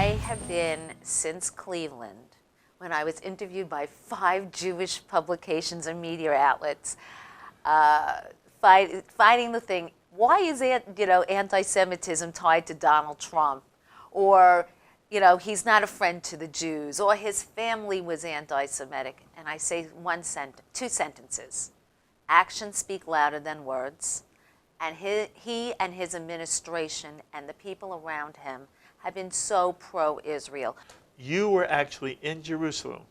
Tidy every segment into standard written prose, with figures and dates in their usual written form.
I have been since Cleveland, when I was interviewed by 5 Jewish publications and media outlets, fighting the thing. Why is anti-Semitism tied to Donald Trump? Or, he's not a friend to the Jews, or his family was anti-Semitic. And I say 2 sentences. Actions speak louder than words. And he and his administration and the people around him have been so pro-Israel. You were actually in Jerusalem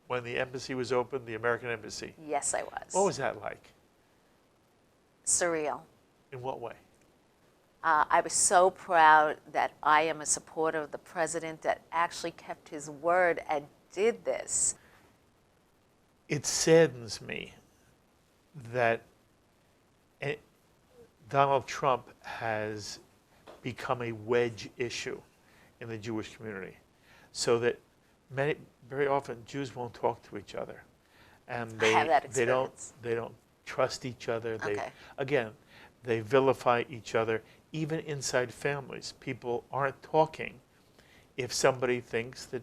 when the embassy was opened, the American embassy. Yes, I was. What was that like? Surreal. In what way? I was so proud that I am a supporter of the president that actually kept his word and did this. It saddens me that Donald Trump has become a wedge issue in the Jewish community, so that very often Jews won't talk to each other, and I have that experience. they don't trust each other. Okay. They vilify each other. Even inside families, people aren't talking if somebody thinks that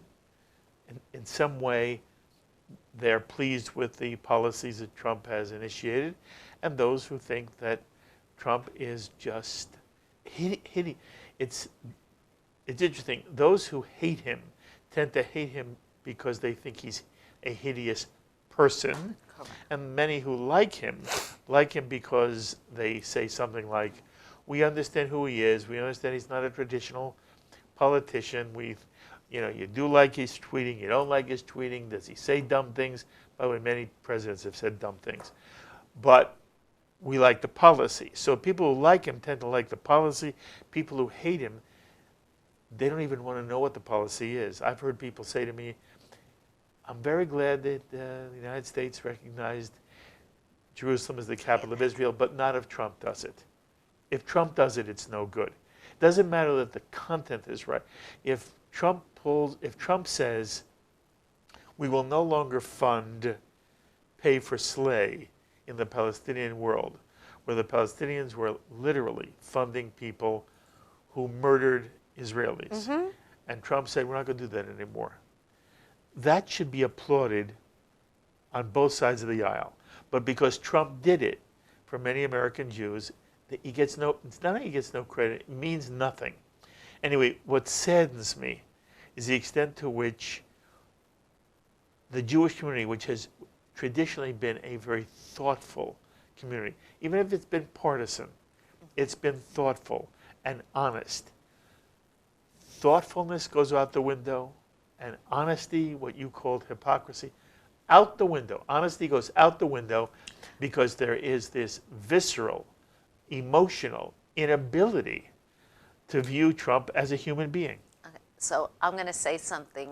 in some way they're pleased with the policies that Trump has initiated, and those who think that Trump is just hideous. It's interesting. Those who hate him tend to hate him because they think he's a hideous person. Correct. And many who like him because they say something like, we understand who he is. We understand he's not a traditional politician. You do like his tweeting. You don't like his tweeting. Does he say dumb things? By the way, many presidents have said dumb things. But we like the policy. So people who like him tend to like the policy. People who hate him, they don't even want to know what the policy is. I've heard people say to me, I'm very glad that the United States recognized Jerusalem as the capital of Israel, but not if Trump does it. If Trump does it, it's no good. It doesn't matter that the content is right. If Trump says, we will no longer pay for slay in the Palestinian world, where the Palestinians were literally funding people who murdered Israelis. Mm-hmm. And Trump said, we're not going to do that anymore. That should be applauded on both sides of the aisle. But because Trump did it, for many American Jews, it's not that he gets no credit, it means nothing. Anyway, what saddens me is the extent to which the Jewish community, which has traditionally been a very thoughtful community, even if it's been partisan, it's been thoughtful and honest. Thoughtfulness goes out the window, and honesty, what you called hypocrisy, out the window. Honesty goes out the window because there is this visceral, emotional inability to view Trump as a human being. Okay. So I'm going to say something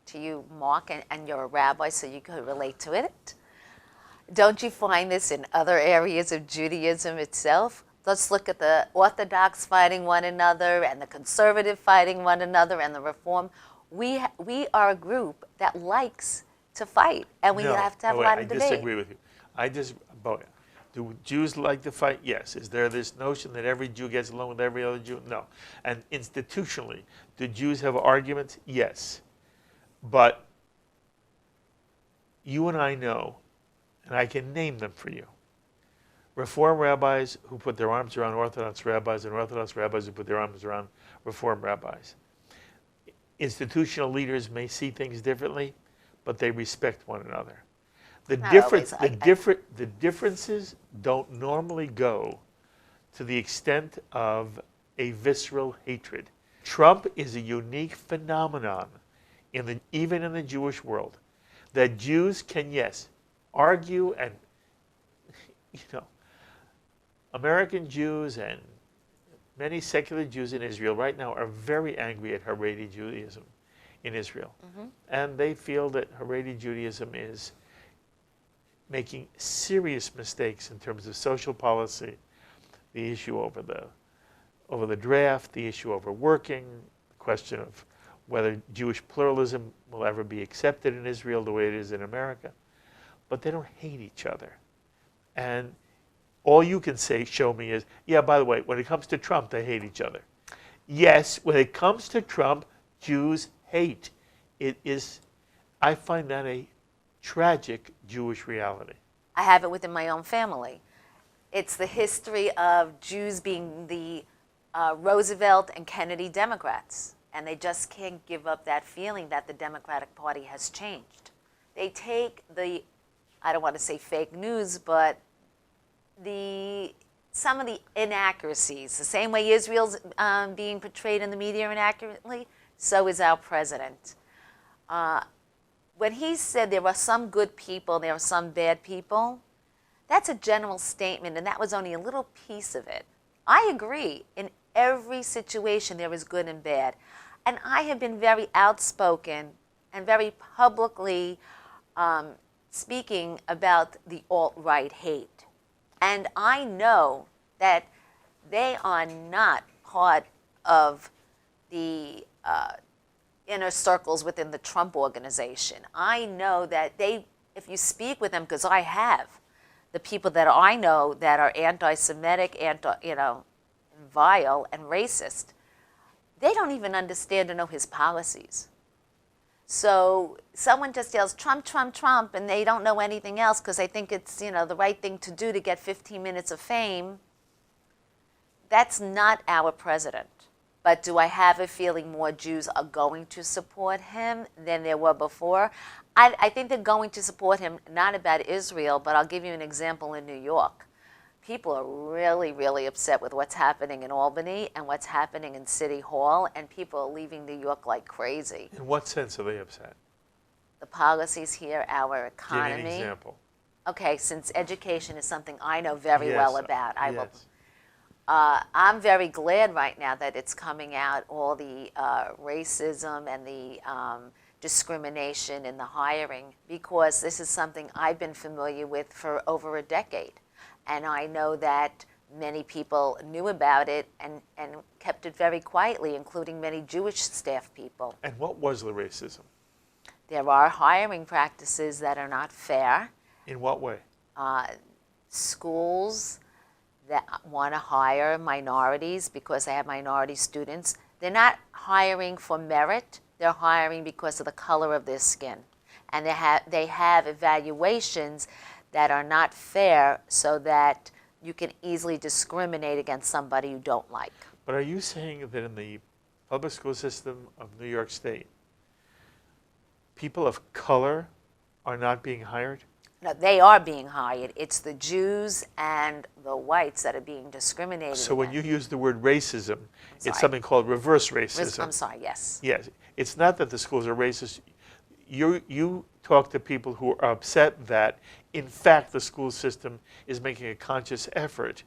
to you, Mark, and you're a rabbi, so you could relate to it. Don't you find this in other areas of Judaism itself? Let's look at the Orthodox fighting one another and the conservative fighting one another and the Reform. We are a group that likes to fight, and we have to have a lot of debate. I disagree with you. Do Jews like to fight? Yes. Is there this notion that every Jew gets along with every other Jew? No. And institutionally, do Jews have arguments? Yes. But you and I know, and I can name them for you, Reform rabbis who put their arms around Orthodox rabbis and Orthodox rabbis who put their arms around Reform rabbis. Institutional leaders may see things differently, but they respect one another. The differences don't normally go to the extent of a visceral hatred. Trump is a unique phenomenon even in the Jewish world, that Jews can, yes, argue, and American Jews and many secular Jews in Israel right now are very angry at Haredi Judaism in Israel. Mm-hmm. And they feel that Haredi Judaism is making serious mistakes in terms of social policy, the issue over the draft, the issue over working, the question of whether Jewish pluralism will ever be accepted in Israel the way it is in America. But they don't hate each other. And all you can show me is, yeah, by the way, when it comes to Trump, they hate each other. Yes, when it comes to Trump, Jews hate. It is, I find that a tragic Jewish reality. I have it within my own family. It's the history of Jews being the Roosevelt and Kennedy Democrats. And they just can't give up that feeling that the Democratic Party has changed. They take the, I don't want to say fake news, but some of the inaccuracies, the same way Israel's being portrayed in the media inaccurately, so is our president. When he said there were some good people, there are some bad people, that's a general statement, and that was only a little piece of it. I agree. In every situation, there is good and bad. And I have been very outspoken and very publicly speaking about the alt-right hate. And I know that they are not part of the inner circles within the Trump organization. I know that if you speak with them, because I have, the people that I know that are anti-Semitic, vile and racist, they don't even understand or know his policies. So someone just yells, Trump, Trump, Trump, and they don't know anything else because they think it's, the right thing to do to get 15 minutes of fame. That's not our president. But do I have a feeling more Jews are going to support him than there were before? I think they're going to support him, not about Israel, but I'll give you an example in New York. People are really, really upset with what's happening in Albany and what's happening in City Hall, and people are leaving New York like crazy. In what sense are they upset? The policies here, our economy. Give me an example. Okay, since education is something I know very well about, I'm very glad right now that it's coming out, all the racism and the discrimination in the hiring, because this is something I've been familiar with for over a decade. And I know that many people knew about it and kept it very quietly, including many Jewish staff people. And what was the racism? There are hiring practices that are not fair. In what way? Schools that want to hire minorities because they have minority students, they're not hiring for merit, they're hiring because of the color of their skin. And they have evaluations that are not fair so that you can easily discriminate against somebody you don't like. But are you saying that in the public school system of New York State, people of color are not being hired? No, they are being hired. It's the Jews and the whites that are being discriminated So when against. you use the word racism, it's something called reverse racism. I'm sorry, yes. Yes. It's not that the schools are racist. You talk to people who are upset that, in fact, the school system is making a conscious effort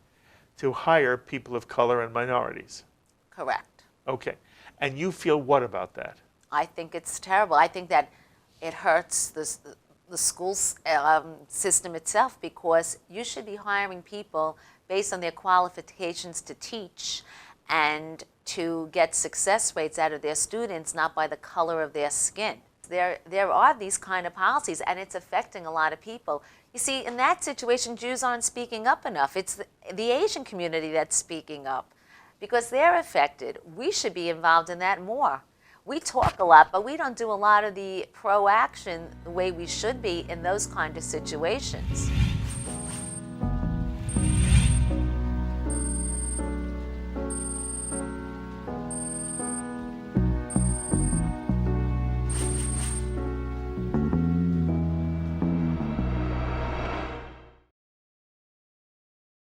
to hire people of color and minorities. Correct. Okay. And you feel what about that? I think it's terrible. I think that it hurts the school system itself, because you should be hiring people based on their qualifications to teach and to get success rates out of their students, not by the color of their skin. There are these kind of policies, and it's affecting a lot of people. You see, in that situation, Jews aren't speaking up enough. It's the Asian community that's speaking up because they're affected. We should be involved in that more. We talk a lot, but we don't do a lot of the pro-action the way we should be in those kind of situations.